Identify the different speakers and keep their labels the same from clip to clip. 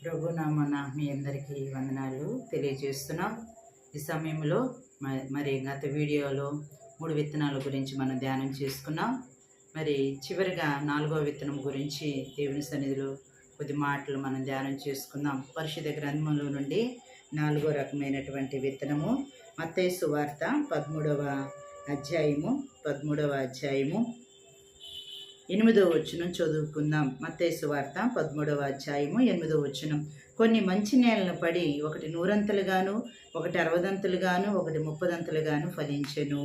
Speaker 1: ప్రభునామన మీ అందరికీ వందనాలు తెలియజేస్తున్నాం. ఈ సమయంలో మరి గత వీడియోలో 3 విత్తనాల గురించి మనం ధ్యానం చేసుకున్నాం. మరి చివరిగా 4వ విత్తనం గురించి దేవుని సన్నిధిలో కొద్ది మాటలు మనం ధ్యానం చేసుకుందాం. పరిశుద్ధ గ్రంథంలో నుండి 4వ రకమైనటువంటి విత్తనము మత్తయి సువార్త 13వ అధ్యాయము 8వ వచనం చదువుకుందాం. మత్తయి సువార్త 13వ అధ్యాయము 8వ వచనం. కొన్ని మంచి నేలను పడి ఒకటి 100 ఒకటి 60 ఒకటి 30 ఫలించెను.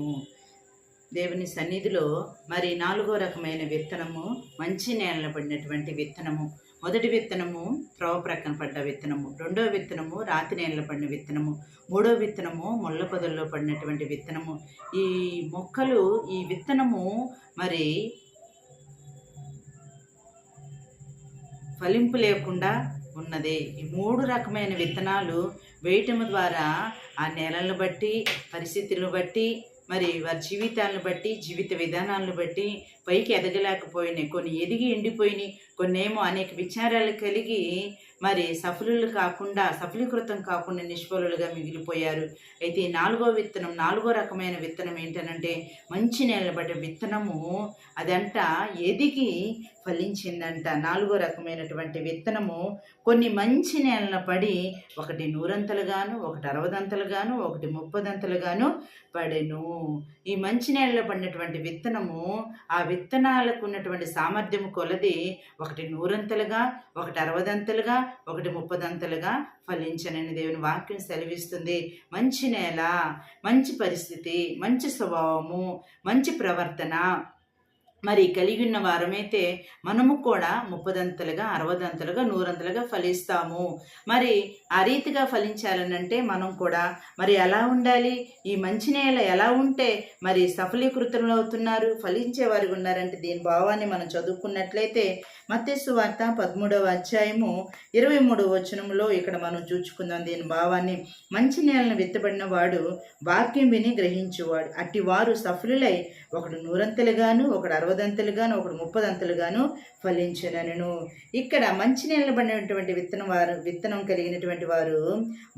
Speaker 1: దేవుని సన్నిధిలో మరి 4వ రకమైన విత్తనము మంచి నేలను పడినటువంటి విత్తనము. మొదటి విత్తనము త్రోవ ప్రక్కన పడ్డ విత్తనము, రెండవ విత్తనము రాతి నేలలో పడిన విత్తనము, మూడవ విత్తనము ముళ్ళ పొదల్లో పడినటువంటి విత్తనము. ఈ మొక్కలు ఈ విత్తనము మరి ఫలింపు లేకుండా ఉన్నది. ఈ 3 రకమైన విత్తనాలు వేయటం ద్వారా ఆ నేలలను బట్టి, పరిస్థితులను బట్టి, మరి వారి జీవితాలను బట్టి, జీవిత విధానాలను బట్టి పైకి ఎదగలేకపోయినాయి. కొన్ని ఎదిగి ఎండిపోయినాయి, కొన్నేమో అనేక విచారాలు కలిగి మరి సఫలీకృతం కాకుండా నిష్ఫలులుగా మిగిలిపోయారు. అయితే 4వ విత్తనం, 4వ రకమైన విత్తనం ఏంటనంటే మంచి నేల బట్టి విత్తనము అదంట ఎదిగి ఫలించిందంట. 4వ రకమైనటువంటి విత్తనము కొన్ని మంచి నేలన పడి ఒకటి 100 ఒకటి 60 ఒకటి 30 పడెను. ఈ మంచి నేలలో పడినటువంటి విత్తనము ఆ విత్తనాలకు ఉన్నటువంటి సామర్థ్యము కొలది ఒకటి 100 ఒకటి 60 ఒకటి 30 ఫలించనని దేవుని వాక్యం సెలవిస్తుంది. మంచి నేల, మంచి పరిస్థితి, మంచి స్వభావము, మంచి ప్రవర్తన మరి కలిగి ఉన్న వారమైతే మనము కూడా 30 60 100 ఫలిస్తాము. మరి ఆ రీతిగా ఫలించాలనంటే మనం కూడా మరి ఎలా ఉండాలి? ఈ మంచి నేల ఎలా ఉంటే మరి సఫలీకృతంలో అవుతున్నారు, ఫలించేవారు ఉన్నారంటే దీని భావాన్ని మనం చదువుకున్నట్లయితే మత్తయి సువార్త 13వ అధ్యాయము 23వ వచనంలో ఇక్కడ మనం చూచుకుందాం దీని భావాన్ని. మంచి నేలను విత్తబడిన వాడు వాక్యం విని గ్రహించువాడు, అట్టి వారు సఫలులై ఒకడు 100 ఒకడు 60 ఒకడు 30 ఫలించనను. ఇక్కడ మంచి నేల పడినటువంటి విత్తనం కలిగినటువంటి వారు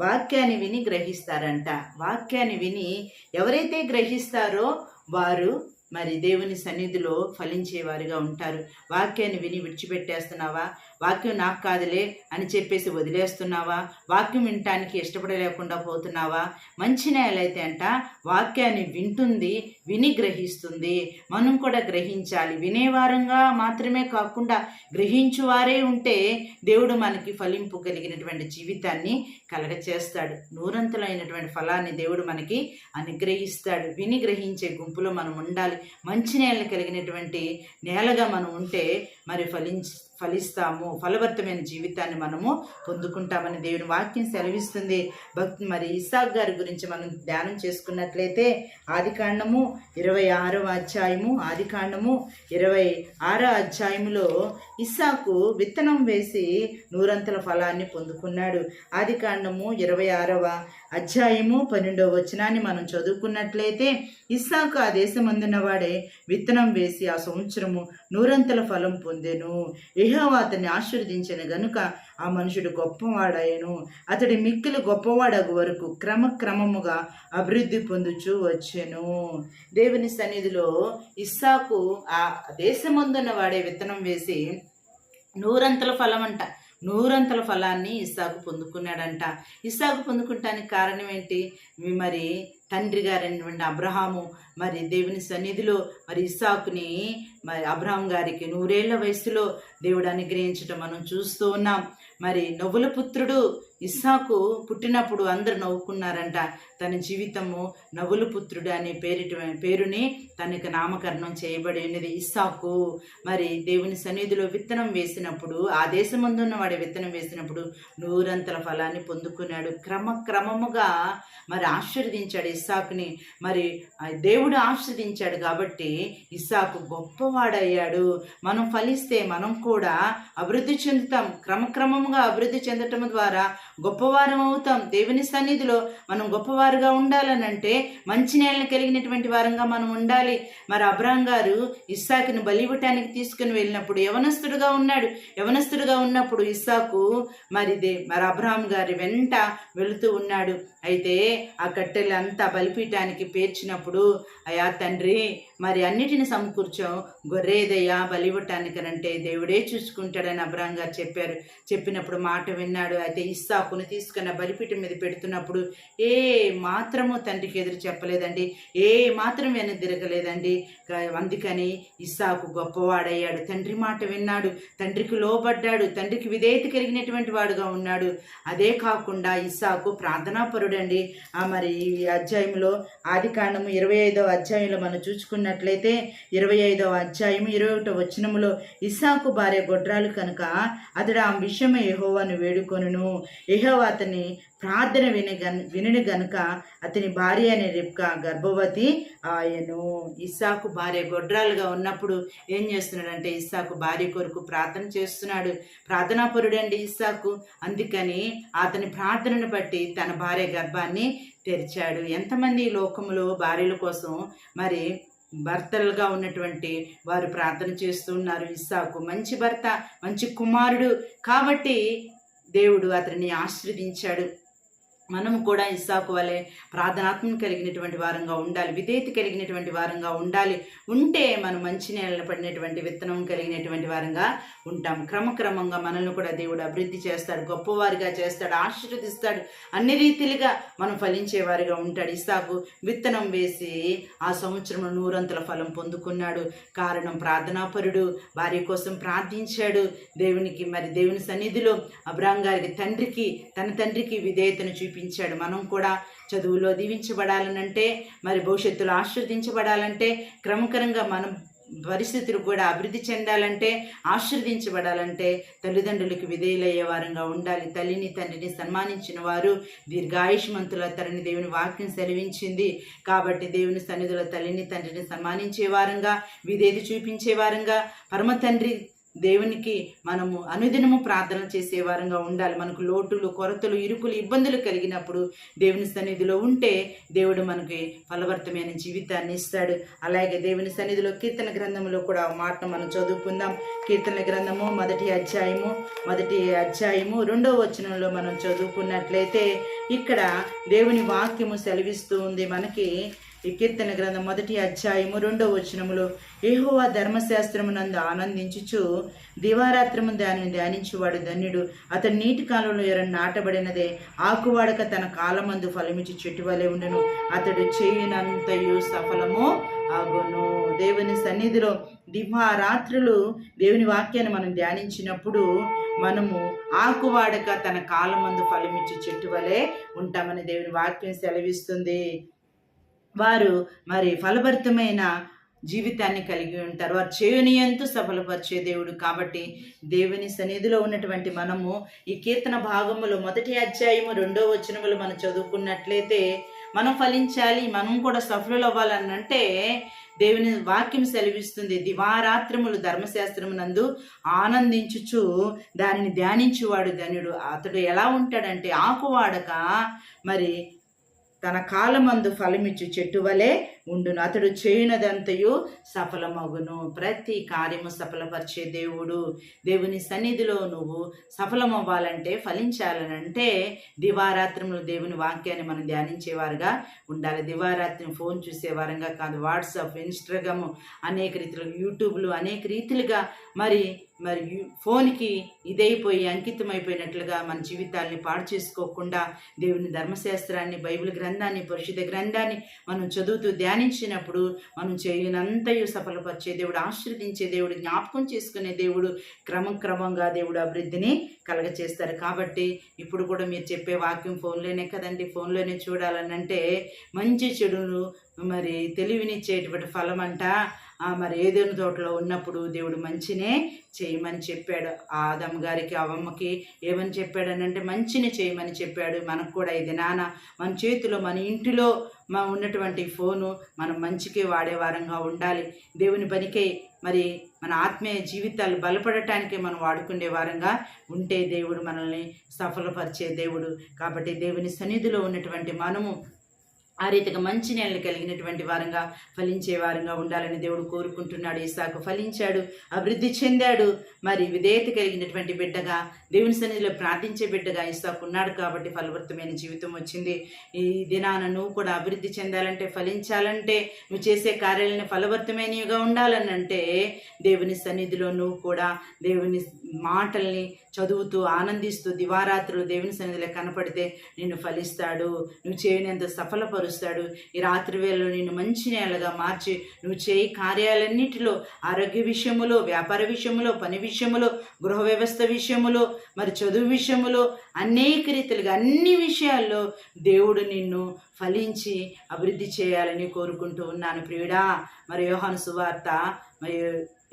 Speaker 1: వాక్యాన్ని విని గ్రహిస్తారంట. వాక్యాన్ని విని ఎవరైతే గ్రహిస్తారో వారు మరి దేవుని సన్నిధిలో ఫలించేవారిగా ఉంటారు. వాక్యాన్ని విని విడిచిపెట్టేస్తున్నావా? వాక్యం నాకు కాదులే అని చెప్పేసి వదిలేస్తున్నావా? వాక్యం వినటానికి ఇష్టపడలేకుండా పోతున్నావా? మంచి నేలైతే అంట వాక్యాన్ని వింటుంది, విని గ్రహిస్తుంది. మనం కూడా గ్రహించాలి. వినేవారంగా మాత్రమే కాకుండా గ్రహించువారే ఉంటే దేవుడు మనకి ఫలింపు కలిగినటువంటి జీవితాన్ని కలగచేస్తాడు. 100 ఫలాన్ని దేవుడు మనకి అనుగ్రహిస్తాడు. విని గ్రహించే గుంపులో మనం ఉండాలి. మంచి నేల కలిగినటువంటి నేలగా మనం ఉంటే మరి ఫలిస్తాము, ఫలభరితమైన జీవితాన్ని మనము పొందుకుంటామని దేవుని వాక్యం సెలవిస్తుంది. మరి ఇస్సాకు గారి గురించి మనం ధ్యానం చేసుకున్నట్లయితే ఆదికాండము 26వ అధ్యాయము 26వ అధ్యాయములో ఇస్సాకు విత్తనం వేసి 100 ఫలాన్ని పొందుకున్నాడు. ఆదికాండము 26వ అధ్యాయము 12వ వచనాన్ని మనం చదువుకున్నట్లయితే ఇస్సాకు ఆ దేశమందున్న వాడే విత్తనం వేసి ఆ సంవత్సరము 100 ఫలం పొందెను. యెహోవా అతన్ని ఆశీర్వదించెను గనుక ఆ మనుషుడు గొప్పవాడాయను. అతడి మిక్కిలి గొప్పవాడగు వరకు క్రమముగా అభివృద్ధి పొందుచూ వచ్చెను. దేవుని సన్నిధిలో ఇస్సాకు ఆ దేశమందున్న వాడే విత్తనం వేసి 100 ఫలం అంట. 100 ఫలాన్ని ఇస్సాకు పొందుకున్నాడంట. ఇస్సాకు పొందుకుంటానికి కారణం ఏంటి? మరి తండ్రి గారైనటువంటి అబ్రహాము మరి దేవుని సన్నిధిలో మరి ఇస్సాకుని మరి అబ్రహాం గారికి 100 ఏళ్ల వయసులో దేవుడు అనుగ్రహించడం మనం చూస్తూ ఉన్నాం. మరి నవ్వుల పుత్రుడు ఇస్సాకు పుట్టినప్పుడు అందరు నవ్వుకున్నారంట. తన జీవితము నవ్వుల పుత్రుడు అనే పేరుని తనకు నామకరణం చేయబడి ఉన్నది. ఇస్సాకు మరి దేవుని సన్నిధిలో విత్తనం వేసినప్పుడు, ఆ దేశమందున్న వాడి విత్తనం వేసినప్పుడు 100 ఫలాన్ని పొందుకున్నాడు. క్రమముగా మరి ఆశీర్వదించాడు ఇస్సాకుని మరి దేవుడు ఆశీర్వదించాడు కాబట్టి ఇస్సాకు గొప్పవాడయ్యాడు. మనం ఫలిస్తే మనం కూడా అభివృద్ధి చెందుతాం. క్రమక్రమంగా అభివృద్ధి చెందటం ద్వారా గొప్పవారం అవుతాం. దేవుని సన్నిధిలో మనం గొప్పవారుగా ఉండాలనంటే మంచి నేలను కలిగినటువంటి వారంగా మనం ఉండాలి. మరి అబ్రాహాం గారు ఇస్సాకుని బలి ఇవ్వటానికి తీసుకుని వెళ్ళినప్పుడు యవనస్తుడుగా ఉన్నాడు. యవనస్తుడుగా ఉన్నప్పుడు ఇస్సాకు మరి అబ్రాహాం గారి వెంట వెళుతూ ఉన్నాడు. అయితే ఆ కట్టెలు అంతా బలిపీఠానికి పేర్చినప్పుడు, అయా తండ్రి మరి అన్నిటిని సమకూర్చాం, గొర్రెదయ్యా బలి ఇవ్వటానికనంటే దేవుడే చూసుకుంటాడని అబ్రాహాం గారు చెప్పారు. చెప్పినప్పుడు మాట విన్నాడు. అయితే ఇస్సాకును తీసుకున్న బలిపీఠం మీద పెడుతున్నప్పుడు ఏ మాత్రము తండ్రికి ఎదురు చెప్పలేదండి, ఏ మాత్రం వెనదిరగలేదండి. అందుకని ఇస్సాకు గొప్పవాడయ్యాడు. తండ్రి మాట విన్నాడు, తండ్రికి లోబడ్డాడు, తండ్రికి విధేయత కలిగినటువంటి వాడుగా ఉన్నాడు. అదే కాకుండా ఇస్సాకు ప్రార్థనాపరుడండి. మరి ఈ అధ్యాయంలో ఆదికాండము 25వ అధ్యాయంలో మనం చూసుకున్నట్లయితే 25వ అధ్యాయము 21వ వచనములో ఇస్సాకు భార్య గొడ్రాలు కనుక అతడు ఆ విషయమే యెహోవాను వేడుకొనును. యెహోవా అతని ప్రార్థన వినని గనుక అతని భార్య అనే రిబ్కా గర్భవతి ఆయను. ఇస్సాకు భార్య గొడ్రాలుగా ఉన్నప్పుడు ఏం చేస్తున్నాడంటే ఇస్సాకు భార్య కొరకు ప్రార్థన చేస్తున్నాడు. ప్రార్థనాపరుడండి ఇస్సాకు. అందుకని అతని ప్రార్థనను బట్టి తన భార్య గర్భాన్ని తెరిచాడు. ఎంతమంది ఈ లోకములో భార్యల కోసం మరి భర్తలుగా ఉన్నటువంటి వారు ప్రార్థన చేస్తున్నారు. ఇస్సాకు మంచి భర్త, మంచి కుమారుడు కాబట్టి దేవుడు అతనిని ఆశీర్వదించాడు. మనము కూడా ఇస్సాకు వలె ప్రార్థనాత్మను కలిగినటువంటి వారంగా ఉండాలి, విధేయత కలిగినటువంటి వారంగా ఉండాలి. ఉంటే మనం మంచి నేలలో పడినటువంటి విత్తనం కలిగినటువంటి వారంగా ఉంటాం. క్రమక్రమంగా మనల్ని కూడా దేవుడు అభివృద్ధి చేస్తాడు, గొప్పవారిగా చేస్తాడు, ఆశీర్వదిస్తాడు. అన్ని రీతిలుగా మనం ఫలించేవారిగా ఉంటాడు. ఇస్సాకు విత్తనం వేసి ఆ సంవత్సరం 100 ఫలం పొందుకున్నాడు. కారణం ప్రార్థనాపరుడు, భార్య కోసం ప్రార్థించాడు. దేవుని సన్నిధిలో అబ్రాహాం గారికి తన తండ్రికి విధేయతను చూపించాడు. మనం కూడా చదువులో దీవించబడాలనంటే, మరి భవిష్యత్తులో ఆశీర్వదించబడాలంటే, క్రమక్రమంగా మనం పరిస్థితులు కూడా అభివృద్ధి చెందాలంటే, ఆశీర్వదించబడాలంటే తల్లిదండ్రులకు విధేయులయ్యే వారంగా ఉండాలి. తల్లిని తండ్రిని సన్మానించిన వారు దీర్ఘాయుష్మంతులవుతారని దేవుని వాక్యం సెలవించింది. కాబట్టి దేవుని సన్నిధిలో తల్లిని తండ్రిని సన్మానించే వారంగా, విధేయత చూపించే వారంగా, పరమ తండ్రి దేవునికి మనము అనుదినము ప్రార్థన చేసే వారంగా ఉండాలి. మనకు లోటులు, కొరతలు, ఇరుకులు, ఇబ్బందులు కలిగినప్పుడు దేవుని సన్నిధిలో ఉంటే దేవుడు మనకి ఫలవర్తమైన జీవితాన్ని ఇస్తాడు. అలాగే దేవుని సన్నిధిలో కీర్తన గ్రంథంలో కూడా మాటను మనం చదువుకుందాం. కీర్తన గ్రంథము 1వ అధ్యాయము 2వ వచనంలో మనం చదువుకున్నట్లయితే ఇక్కడ దేవుని వాక్యము సెలవిస్తూ ఉంది మనకి. ఈ కీర్తన గ్రంథం 1వ అధ్యాయము 2వ వచనములో యెహోవా ధర్మశాస్త్రమునందు ఆనందించుచు దివారాత్రము దానిని ధ్యానించువాడు ధన్యుడు. అతడు నీటి కాలంలో ఎరను నాటబడినదే, ఆకువాడక తన కాలమందు ఫలమిచ్చి చెట్టు వలె ఉండును. అతడు చేయునంతయు సఫలము ఆగును. దేవుని సన్నిధిలో దివారాత్రులు దేవుని వాక్యాన్ని మనం ధ్యానించినప్పుడు మనము ఆకువాడక తన కాలమందు ఫలమిచ్చి చెట్టు వలె ఉంటామని దేవుని వాక్యం సెలవిస్తుంది. వారు మరి ఫలభరితమైన జీవితాన్ని కలిగి ఉంటారు. వారు చేయనియంతు సఫలపరిచే దేవుడు. కాబట్టి దేవుని సన్నిధిలో ఉన్నటువంటి మనము ఈ కీర్తన భాగములో 1వ అధ్యాయము 2వ వచనములు మనం చదువుకున్నట్లయితే మనం ఫలించాలి, మనం కూడా సఫలం అవ్వాలనంటే దేవుని వాక్యం సెలవిస్తుంది. దివారాత్రములు ధర్మశాస్త్రమునందు ఆనందించుచు దానిని ధ్యానించువాడు ధన్యుడు. అతడు ఎలా ఉంటాడంటే ఆకువాడక మరి తన కాలమందు ఫలమిచ్చు చెట్టు వలె ఉండును. అతడు చేయునదంతయు సఫలమగును. ప్రతి కార్యము సఫలపరిచే దేవుడు. దేవుని సన్నిధిలో నువ్వు సఫలమవ్వాలంటే, ఫలించాలనంటే దివారాత్రములు దేవుని వాక్యాన్ని మనం ధ్యానించేవారుగా ఉండాలి. దివారాత్రి ఫోన్ చూసేవారంగా కాదు. వాట్సాప్, ఇన్స్టాగ్రామ్, అనేక రీతిలో యూట్యూబ్లు, అనేక రీతిలుగా మరి ఫోన్కి ఇదైపోయి అంకితమైపోయినట్లుగా మన జీవితాల్ని పాడు చేసుకోకుండా దేవుని ధర్మశాస్త్రాన్ని, బైబిల్ గ్రంథాన్ని, పరిశుద్ధ గ్రంథాన్ని మనం చదువుతూ ధ్యానించినప్పుడు మనం చేయనంతయు సఫలపరిచే దేవుడు, ఆశీర్వదించే దేవుడు, జ్ఞాపకం చేసుకునే దేవుడు, క్రమంగా దేవుడు అభివృద్ధిని కలగచేస్తారు. కాబట్టి ఇప్పుడు కూడా మీరు చెప్పే వాక్యం ఫోన్లోనే కదండి. ఫోన్లోనే చూడాలనంటే మంచి చెడును మరి తెలివినిచ్చేటువంటి ఫలం అంట. మరి ఏదైనా తోటలో ఉన్నప్పుడు దేవుడు మంచినే చేయమని చెప్పాడు. ఆదమ్ గారికి అవ్వమ్మకి ఏమని చెప్పాడనంటే మంచిని చేయమని చెప్పాడు. మనకు కూడా ఇది నాన్న మన చేతిలో మన ఇంటిలో ఉన్నటువంటి ఫోను మనం మంచికే వాడే వారంగా ఉండాలి. దేవుని పనికే మరి మన ఆత్మీయ జీవితాలు బలపడటానికి మనం వాడుకునే వారంగా ఉంటే దేవుడు మనల్ని సఫలపరిచే దేవుడు. కాబట్టి దేవుని సన్నిధిలో ఉన్నటువంటి మనము ఆ రీతిగా మంచి నేలను కలిగినటువంటి వారంగా ఫలించే వారంగా ఉండాలని దేవుడు కోరుకుంటున్నాడు. ఇస్సాకు ఫలించాడు, అభివృద్ధి చెందాడు. మరి విధేయత కలిగినటువంటి బిడ్డగా దేవుని సన్నిధిలో ప్రార్థించే బిడ్డగా ఇస్సాకు ఉన్నాడు కాబట్టి ఫలవంతమైన జీవితం వచ్చింది. ఈ దినాన నువ్వు కూడా అభివృద్ధి చెందాలంటే, ఫలించాలంటే, నువ్వు చేసే కార్యాలను ఫలవంతమైనవిగా ఉండాలని అంటే దేవుని సన్నిధిలో నువ్వు కూడా దేవుని మాటల్ని చదువుతూ ఆనందిస్తూ దివారాత్రులు దేవుని సన్నిధిలో కనపడితే నిన్ను ఫలిస్తాడు, నువ్వు చేయనంత సఫలపరుస్తాడు. ఈ రాత్రి వేళలో నిన్ను మంచి నేలగా మార్చి నువ్వు చేయి కార్యాలన్నిటిలో, ఆరోగ్య విషయములో, వ్యాపార విషయములో, పని విషయములో, గృహ వ్యవస్థ విషయములో, మరి చదువు విషయములో, అనేక రీతిలుగా అన్ని విషయాల్లో దేవుడు నిన్ను ఫలించి అభివృద్ధి చేయాలని కోరుకుంటూ ఉన్నాను ప్రియుడా. మరి యోహాను సువార్త మరి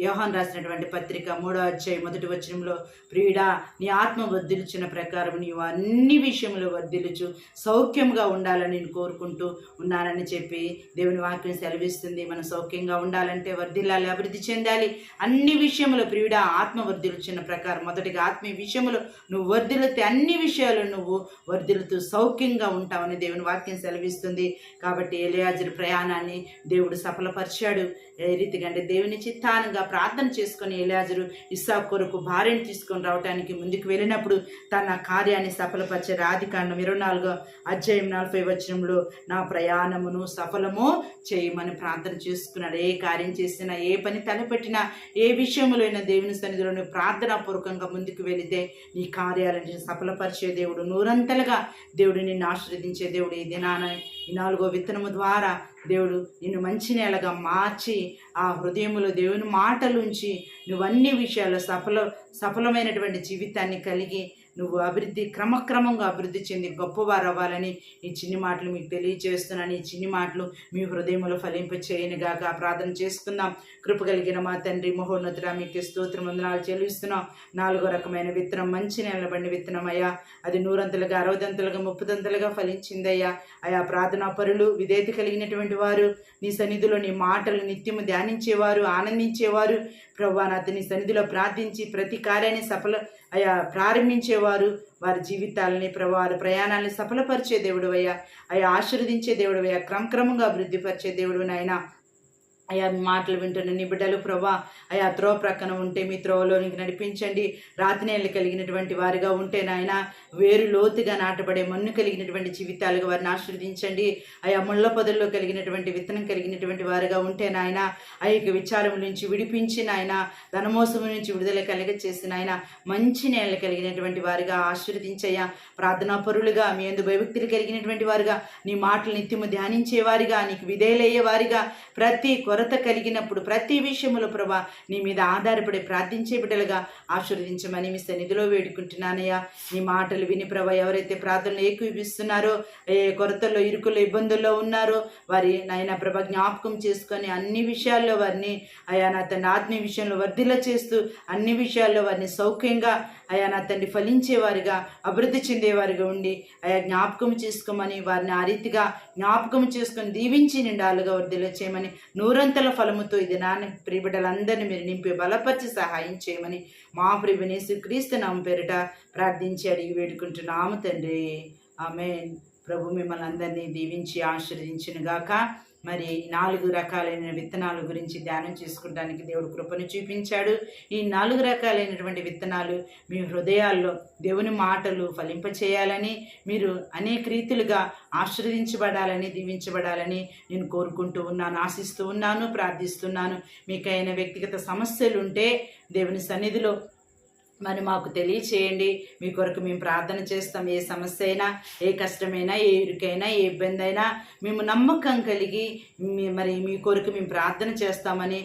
Speaker 1: యోహాను రాసినటువంటి పత్రిక 3వ అధ్యాయం 1వ వచనంలో, ప్రియుడా నీ ఆత్మ వర్ధిల్చిన ప్రకారం నీవు అన్ని విషయంలో వర్ధిల్లుచు సౌఖ్యంగా ఉండాలని నేను కోరుకుంటూ ఉన్నానని చెప్పి దేవుని వాక్యం సెలవిస్తుంది. మనం సౌఖ్యంగా ఉండాలంటే వర్ధిల్లాలి, అభివృద్ధి చెందాలి. అన్ని విషయంలో ప్రియుడా ఆత్మ వర్ధిల్చిన ప్రకారం, మొదటిగా ఆత్మీయ విషయంలో నువ్వు వర్ధిల్లితే అన్ని విషయాలు నువ్వు వర్ధిల్లుతూ సౌఖ్యంగా ఉంటావని దేవుని వాక్యం సెలవిస్తుంది. కాబట్టి ఎలియాజరు ప్రయాణాన్ని దేవుడు సఫలపరిచాడు. ఏ రీతిగా అంటే దేవుని చిత్తానుగా ప్రార్థన చేసుకొని ఎలియాజరు ఇస్సాకు కొరకు భార్యను తీసుకొని రావడానికి ముందుకు వెళ్ళినప్పుడు తన కార్యాన్ని సఫలపరిచారు. ఆదికాండం 24వ అధ్యాయం 40వ వచనంలో నా ప్రయాణమును సఫలము చేయమని ప్రార్థన చేసుకున్నాడు. ఏ కార్యం చేసినా, ఏ పని తలపెట్టినా, ఏ విషయంలో అయినా దేవుని సన్నిధిలో ప్రార్థనాపూర్వకంగా ముందుకు వెళితే నీ కార్యాలను సఫలపరిచే దేవుడు, నూరంతలుగా దేవుడు నిన్ను ఆశీర్వదించే దేవుడు. ఈ దినాన ఈ 4వ విత్తనము ద్వారా దేవుడు నిన్ను మంచి నేలగా మార్చి ఆ హృదయంలో దేవుని మాటలుంచి నువ్వన్ని విషయాల్లో సఫలమైనటువంటి జీవితాన్ని కలిగి నువ్వు క్రమక్రమంగా అభివృద్ధి చెంది గొప్పవారు అవ్వాలని ఈ చిన్ని మాటలు మీకు తెలియజేస్తున్నాను. ఈ చిన్ని మాటలు మీ హృదయంలో ఫలింపచేయనుగాక. ప్రార్థన చేసుకుందాం. కృప కలిగిన మా తండ్రి మహోన్నతుడా, మీకు స్తోత్రం వందనాలు చెల్లిస్తున్నాం. 4వ రకమైన విత్తనం మంచి నిలబడిన విత్తనం అయ్యా, అది 100 60 30 ఫలించిందయ్యా. అయా ప్రార్థనా పరులు, విధేయత కలిగినటువంటి వారు, నీ సన్నిధిలో నీ మాటలు నిత్యము ధ్యానించేవారు, ఆనందించేవారు ప్రభువా, నీ సన్నిధిలో ప్రార్థించి ప్రతి కార్యాన్ని ప్రారంభించేవారు, వారి జీవితాలని వారి ప్రయాణాలని సఫలపరిచే దేవుడు అయ్యా, ఆశీర్వదించే దేవుడు అయ్యా, క్రమక్రమంగా అభివృద్ధిపరిచే దేవుడు నాయన. అయా మాటలు వింటున్న నీ బిడ్డలు ప్రభా అయా త్రోవ ప్రక్కన ఉంటే మీ త్రోవలోనికి నడిపించండి. రాతినేళ్ళు కలిగినటువంటి వారిగా ఉంటే నాయన వేరు లోతుగా నాటబడే మన్ను కలిగినటువంటి జీవితాలుగా వారిని ఆశీర్వదించండి. అయా ముళ్ళ పొదల్లో కలిగినటువంటి విత్తనం కలిగినటువంటి వారిగా ఉంటే నాయన అయ్యక విచారం నుంచి విడిపించి నాయన ధనమోసము నుంచి విడుదల కలిగచేసి నాయన మంచి నేళ్ళు కలిగినటువంటి వారిగా ఆశీర్వదించయ్యా. ప్రార్థనా పరులుగా, మీ యందు భయభక్తులు కలిగినటువంటి వారుగా, నీ మాటలు నిత్యము ధ్యానించేవారిగా, నీకు విధేయులయ్యేవారిగా, ప్రతి కొరత కలిగినప్పుడు ప్రతి విషయంలో ప్రభా నీ మీద ఆధారపడి ప్రార్థించే బిడ్డలుగా ఆశీర్వదించమని మీ సన్నిధిలో వేడుకుంటున్నానయ్యా. నీ మాటలు విని ప్రభా ఎవరైతే ప్రార్థనలు ఏకీభవిస్తున్నారో, ఏ కొరతల్లో, ఇరుకుల్లో, ఇబ్బందుల్లో ఉన్నారో వారి నాయన ప్రభ జ్ఞాపకం చేసుకొని అన్ని విషయాల్లో వారిని అయా నా తండ్రి ఆత్మీయ విషయంలో వర్ధిల్ల చేస్తూ అన్ని విషయాల్లో వారిని సౌఖ్యంగా అయా నా తండ్రి ఫలించేవారిగా, అభివృద్ధి చెందేవారిగా ఉండి అయా జ్ఞాపకం చేసుకోమని, వారిని ఆ రీతిగా జ్ఞాపకం చేసుకొని దీవించి నిండాలుగా వర్ధిల్ల చేయమని, నూరంతల ఫలముతో ఇది నాన్న ప్రియబిడ్డలందరినీ మీరు నింపి బలపరిచి సహాయం చేయమని మా ప్రియని యేసుక్రీస్తు నామం పేరిట ప్రార్థించి అడిగి వేడుకుంటున్నాము తండ్రి. ఆమేన్. ప్రభు మిమ్మల్ని అందరినీ దీవించి ఆశీర్వదించునుగాక. మరి 4 రకాలైన విత్తనాల గురించి ధ్యానం చేసుకోవడానికి దేవుడు కృపను చూపించాడు. ఈ 4 రకాలైనటువంటి విత్తనాలు మీ హృదయాల్లో దేవుని మాటలు ఫలింపచేయాలని, మీరు అనేక రీతులుగా ఆశీర్వదించబడాలని, దీవించబడాలని నేను కోరుకుంటూ ఉన్నాను, ఆశిస్తూ ఉన్నాను, ప్రార్థిస్తున్నాను. మీకైన వ్యక్తిగత సమస్యలు ఉంటే దేవుని సన్నిధిలో మరి మాకు తెలియచేయండి. మీ కొరకు మేము ప్రార్థన చేస్తాం. ఏ సమస్య అయినా, ఏ కష్టమైనా, ఏ ఇరుకైనా, ఏ ఇబ్బంది అయినా మేము నమ్మకం కలిగి మరి మీ కొరకు మేము ప్రార్థన చేస్తామని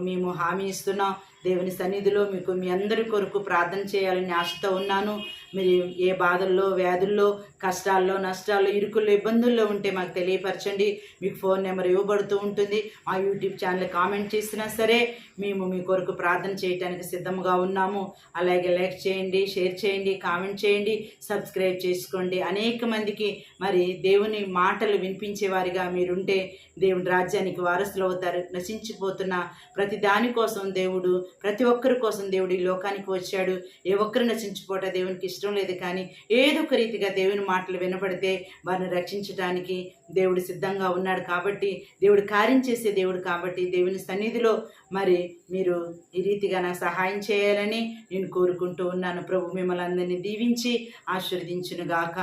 Speaker 1: మేము హామీ ఇస్తున్నాం. దేవుని సన్నిధిలో మీ అందరి కొరకు ప్రార్థన చేయాలని ఆశతో ఉన్నాను. మీరు ఏ బాధల్లో, వ్యాధుల్లో, కష్టాల్లో, నష్టాల్లో, ఇరుకుల్లో, ఇబ్బందుల్లో ఉంటే మాకు తెలియపరచండి. మీకు ఫోన్ నెంబర్ ఇవ్వబడుతూ ఉంటుంది. మా యూట్యూబ్ ఛానల్ కామెంట్ చేసినా సరే మేము మీ కొరకు ప్రార్థన చేయడానికి సిద్ధంగా ఉన్నాము. అలాగే లైక్ చేయండి, షేర్ చేయండి, కామెంట్ చేయండి, సబ్స్క్రైబ్ చేసుకోండి. అనేక మందికి మరి దేవుని మాటలు వినిపించే వారిగా మీరుంటే దేవుని రాజ్యానికి వారసులు అవుతారు. నశించిపోతున్న ప్రతి దాని కోసం దేవుడు, ప్రతి ఒక్కరి కోసం దేవుడు ఈ లోకానికి వచ్చాడు. ఏ ఒక్కరు నశించిపోవటం దేవునికి ఇష్టం లేదు. కానీ ఏదో ఒక రీతిగా దేవుని మాటలు వినపడితే వారిని రక్షించడానికి దేవుడు సిద్ధంగా ఉన్నాడు. కాబట్టి దేవుడు కార్యం చేసే దేవుడు. కాబట్టి దేవుని సన్నిధిలో మరి మీరు ఈ రీతిగా నాకు సహాయం చేయాలని నేను కోరుకుంటూ ఉన్నాను. ప్రభు మిమ్మల్ని అందరినీ దీవించి ఆశీర్వదించునుగాక.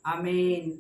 Speaker 1: ఆమేన్.